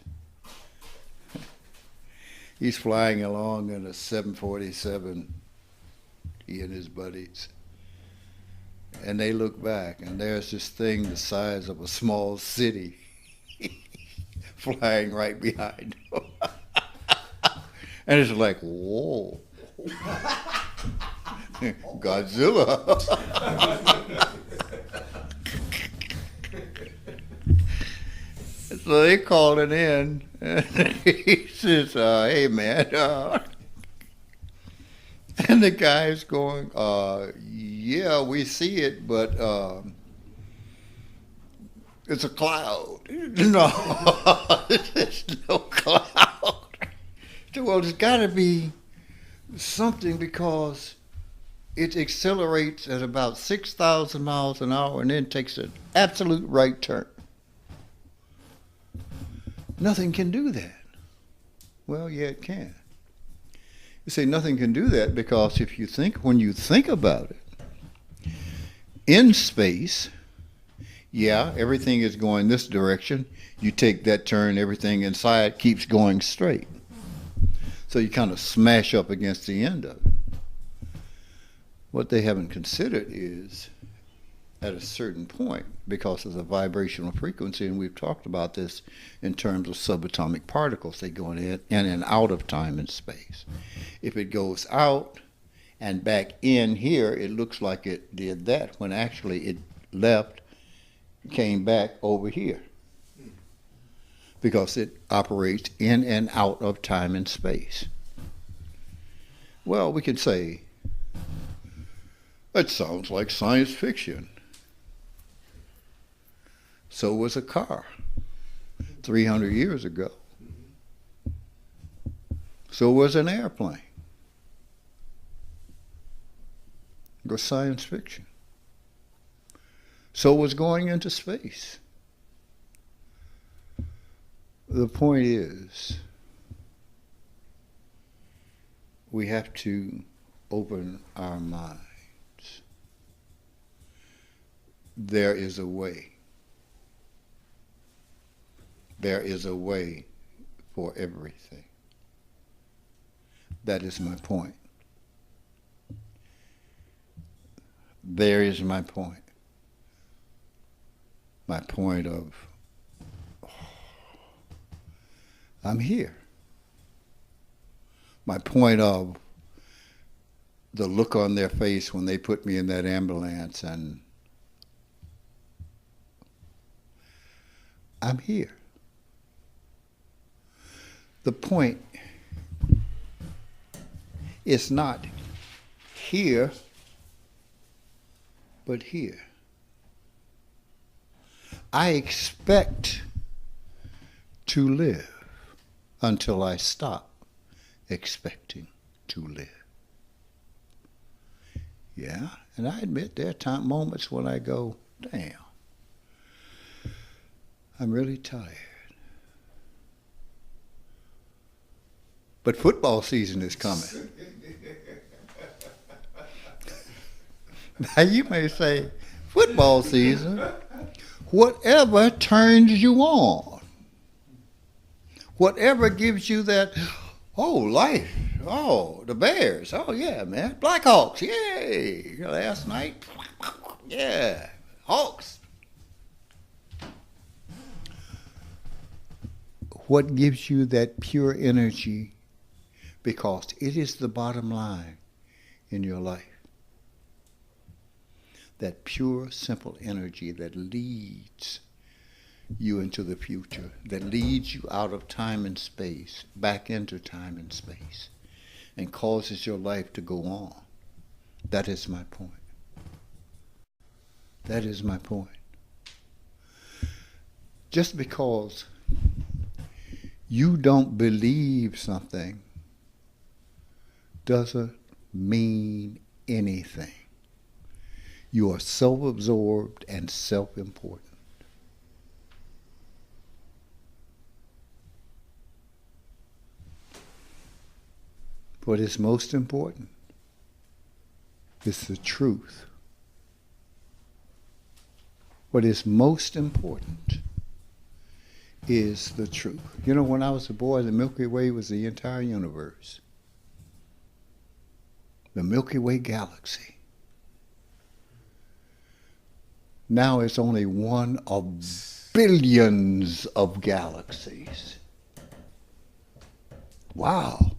he's flying along in a 747, he and his buddies. And they look back, and there's this thing the size of a small city flying right behind them. And it's like, whoa. Godzilla. So they called it in, and he says, hey, man. And the guy's going, yeah, we see it, but it's a cloud. No, there's no cloud. Well, there's got to be something because it accelerates at about 6,000 miles an hour and then takes an absolute right turn. Nothing can do that. Well, yeah, it can. You say nothing can do that because when you think about it, in space, yeah, everything is going this direction. You take that turn, everything inside keeps going straight. So you kind of smash up against the end of it. What they haven't considered is at a certain point, because of the vibrational frequency, and we've talked about this in terms of subatomic particles, they go in and out of time and space. If it goes out and back in here, it looks like it did that, when actually it left, came back over here, because it operates in and out of time and space. Well, we can say, that sounds like science fiction. So was a car 300 years ago. So was an airplane. It was science fiction. So was going into space. The point is, we have to open our minds. There is a way. There is a way for everything. That is my point. There is my point. My point of, I'm here. My point of the look on their face when they put me in that ambulance, and I'm here. The point is not here, but here. I expect to live until I stop expecting to live. Yeah, and I admit there are moments when I go, damn, I'm really tired. But football season is coming. Now you may say, football season, whatever turns you on, whatever gives you that, oh, life, oh, the Bears, oh yeah, man, Blackhawks, yay, last night, yeah, Hawks. What gives you that pure energy? Because it is the bottom line in your life. That pure, simple energy that leads you into the future, that leads you out of time and space, back into time and space, and causes your life to go on. That is my point. That is my point. Just because you don't believe something doesn't mean anything. You are self-absorbed and self-important. What is most important is the truth. What is most important is the truth. You know, when I was a boy, the Milky Way was the entire universe. The Milky Way galaxy. Now it's only one of billions of galaxies. Wow.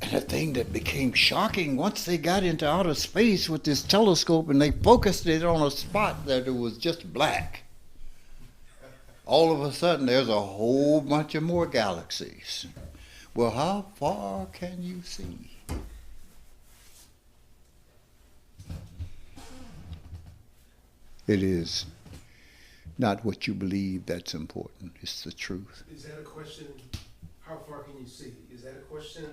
And the thing that became shocking, once they got into outer space with this telescope and they focused it on a spot that it was just black, all of a sudden there's a whole bunch of more galaxies. Well, how far can you see? It is not what you believe that's important. It's the truth. Is that a question, how far can you see? Is that a question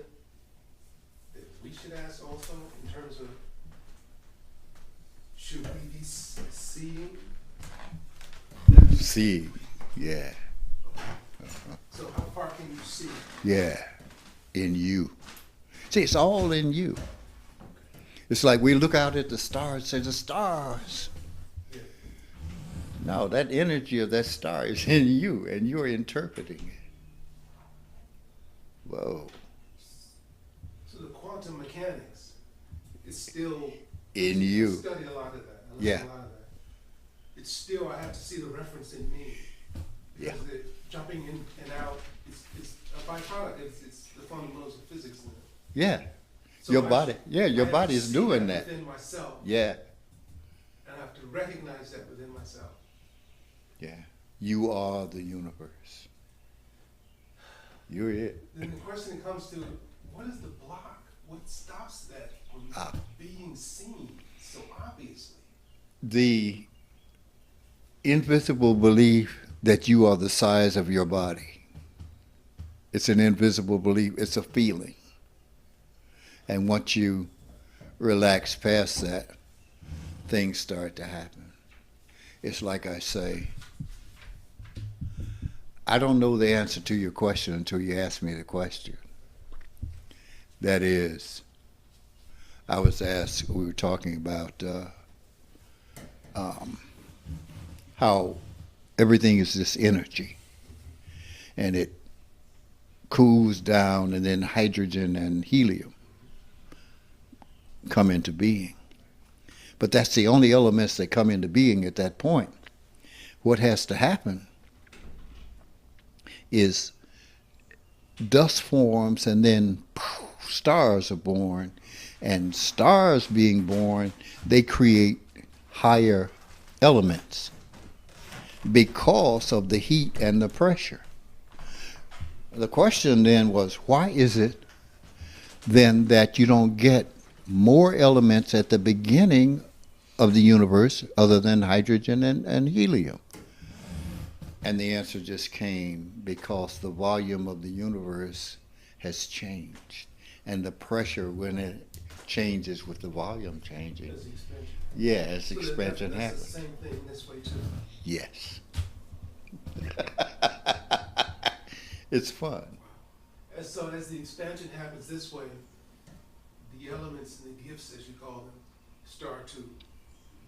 that we should ask also in terms of, should we be seeing? See, yeah. So how far can you see? Yeah, in you. See, it's all in you. It's like we look out at the stars and say, the stars. Yeah. No, that energy of that star is in you, and you're interpreting it. Whoa. So the quantum mechanics is still In I you. study a lot of that. I Yeah. learned a lot of that. It's still, I have to see the reference in me. Yeah. Because the jumping in and out is a byproduct. It's the fundamentals of physics. Yeah. So Your I- body. Yeah, your I have body to is see doing that. within myself. Yeah. And I have to recognize that within myself. Yeah. You are the universe. You're it. Then the question comes to, what is the block? What stops that from being seen so obviously? The invisible belief that you are the size of your body. It's an invisible belief. It's a feeling. And once you relax past that, things start to happen. It's like I say, I don't know the answer to your question until you ask me the question. That is, I was asked, we were talking about how everything is this energy, and it cools down, and then hydrogen and helium come into being. But that's the only elements that come into being at that point. What has to happen is dust forms, and then stars are born, and stars being born, they create higher elements because of the heat and the pressure. The question then was, why is it then that you don't get more elements at the beginning of the universe other than hydrogen and helium? And the answer just came because the volume of the universe has changed. And the pressure, when it changes with the volume changing. As the expansion. Yeah, as So expansion that's happens. the same thing this way too. Yes. It's fun. And so as the expansion happens this way, the elements and the gifts, as you call them, start to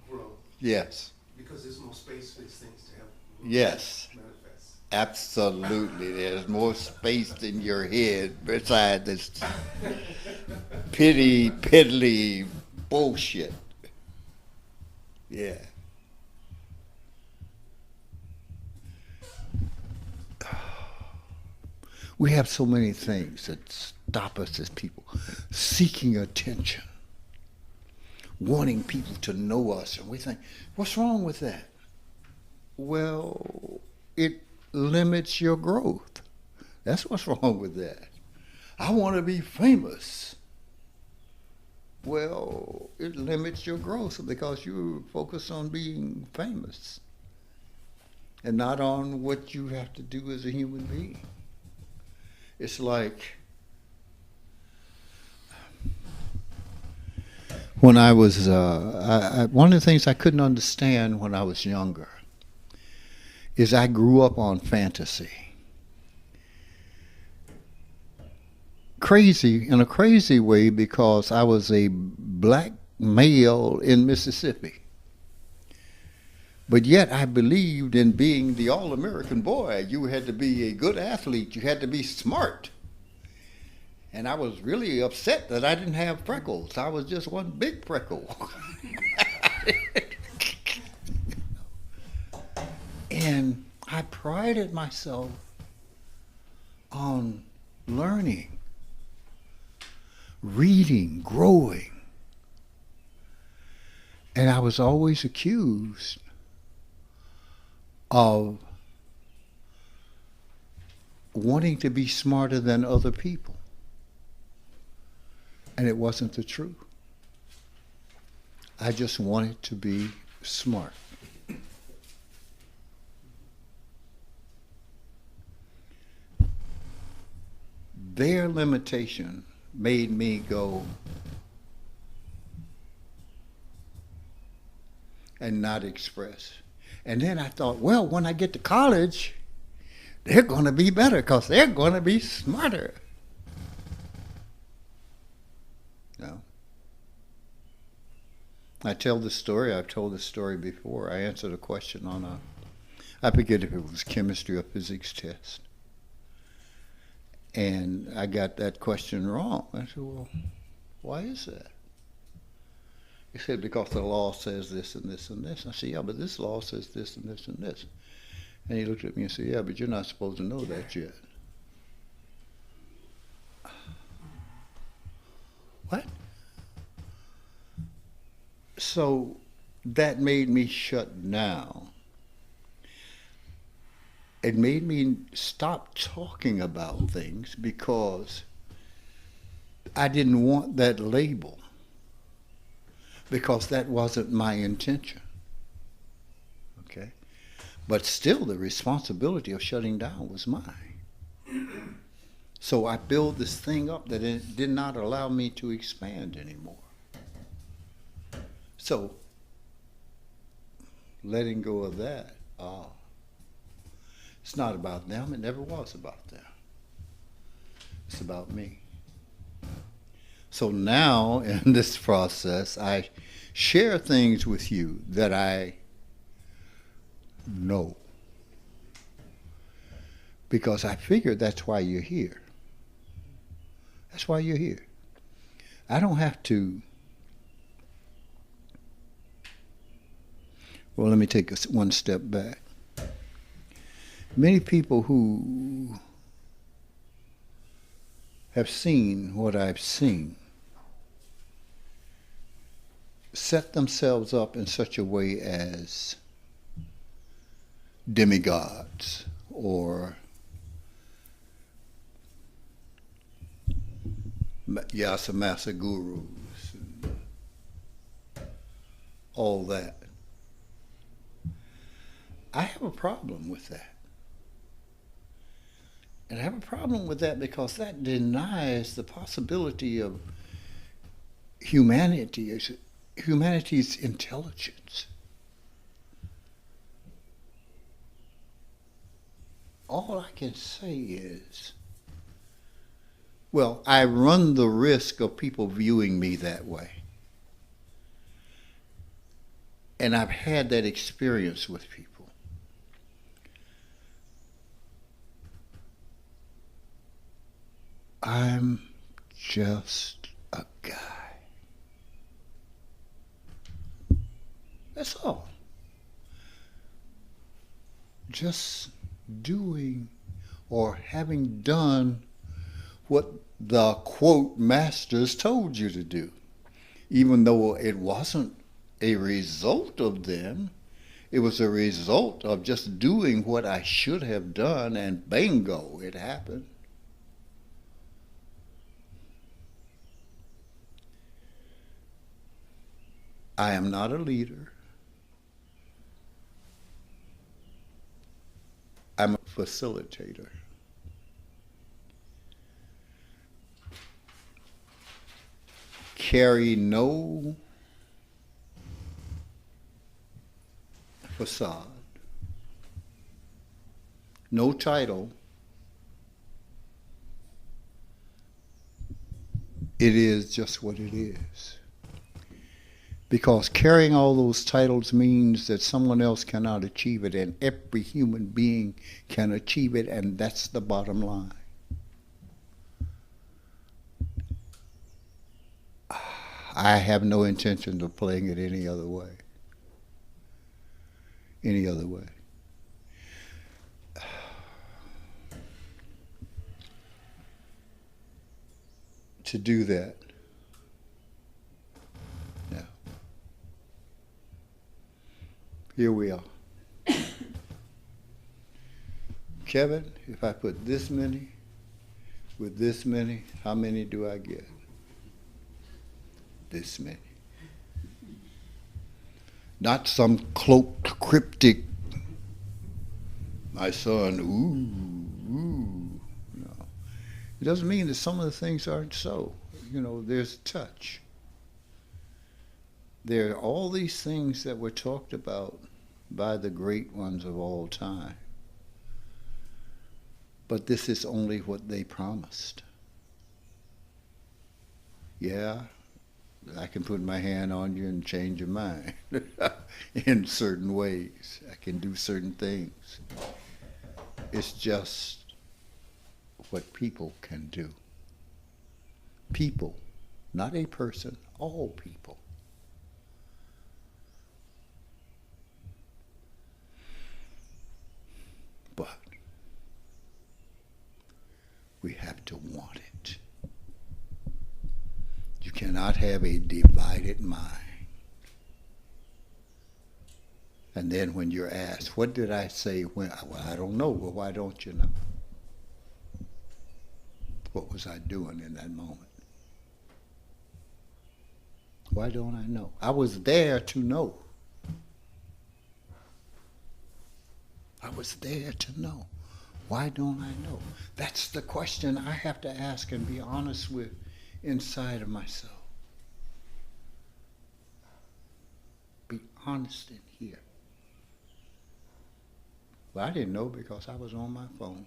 grow Yes. because there's more space for these things to have Yes. manifest. Absolutely. There's more space in your head beside this piddly bullshit. Yeah. We have so many things that stop us as people. Seeking attention. Wanting people to know us. And we think, what's wrong with that? Well, it limits your growth. That's what's wrong with that. I want to be famous. Well, it limits your growth because you focus on being famous and not on what you have to do as a human being. It's like when I was, one of the things I couldn't understand when I was younger is I grew up on fantasy. Crazy, in a crazy way, because I was a black male in Mississippi. But yet I believed in being the all-American boy. You had to be a good athlete. You had to be smart. And I was really upset that I didn't have freckles. I was just one big freckle. And I prided myself on learning, reading, growing. And I was always accused of wanting to be smarter than other people. And it wasn't the truth. I just wanted to be smart. Their limitation made me go and not express. And then I thought, well, when I get to college, they're going to be better because they're going to be smarter. No. I've told this story before. I answered a question on I forget if it was chemistry or physics test. And I got that question wrong. I said, well, why is that? He said, because the law says this and this and this. I said, yeah, but this law says this and this and this. And he looked at me and said, yeah, but you're not supposed to know that yet. What? So that made me shut down. It made me stop talking about things because I didn't want that label, because that wasn't my intention. Okay? But still, the responsibility of shutting down was mine. So I built this thing up that it did not allow me to expand anymore. So, letting go of that, it's not about them. It never was about them. It's about me. So now, in this process, I share things with you that I know. Because I figured that's why you're here. That's why you're here. I don't have to. Well, let me take one step back. Many people who have seen what I've seen set themselves up in such a way as demigods or Yasamasa gurus and all that. I have a problem with that. And I have a problem with that because that denies the possibility of humanity's intelligence. All I can say is, well, I run the risk of people viewing me that way. And I've had that experience with people. I'm just a guy. That's all. Just doing or having done what the quote masters told you to do, even though it wasn't a result of them. It was a result of just doing what I should have done, and bingo, it happened. I am not a leader. I'm a facilitator. Carry no facade, no title. It is just what it is. Because carrying all those titles means that someone else cannot achieve it, and every human being can achieve it, and that's the bottom line. I have no intention of playing it any other way. Any other way. To do that, yeah. Here we are. Kevin, if I put this many with this many, how many do I get? This many. Not some cloaked, cryptic, my son, ooh. No. It doesn't mean that some of the things aren't so. You know, there's touch. There are all these things that were talked about by the great ones of all time. But this is only what they promised. Yeah, I can put my hand on you and change your mind in certain ways. I can do certain things. It's just what people can do. People, not a person, all people. But we have to want it. You cannot have a divided mind. And then when you're asked, what did I say when? Well, I don't know. Well, why don't you know? What was I doing in that moment? Why don't I know? I was there to know. I was there to know. Why don't I know? That's the question I have to ask and be honest with inside of myself. Be honest in here. Well, I didn't know because I was on my phone.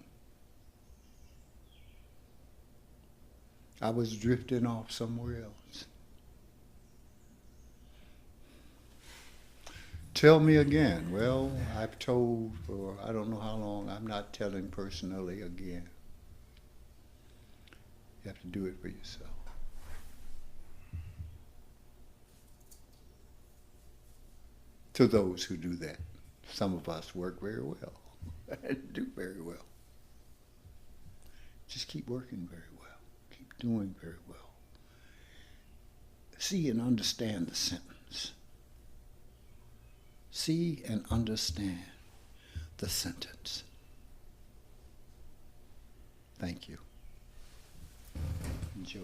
I was drifting off somewhere else. Tell me again. Well, I've told for I don't know how long. I'm not telling personally again. You have to do it for yourself. To those who do that, some of us work very well and do very well. Just keep working very well. Keep doing very well. See and understand the sentence. See and understand the sentence. Thank you. Enjoy.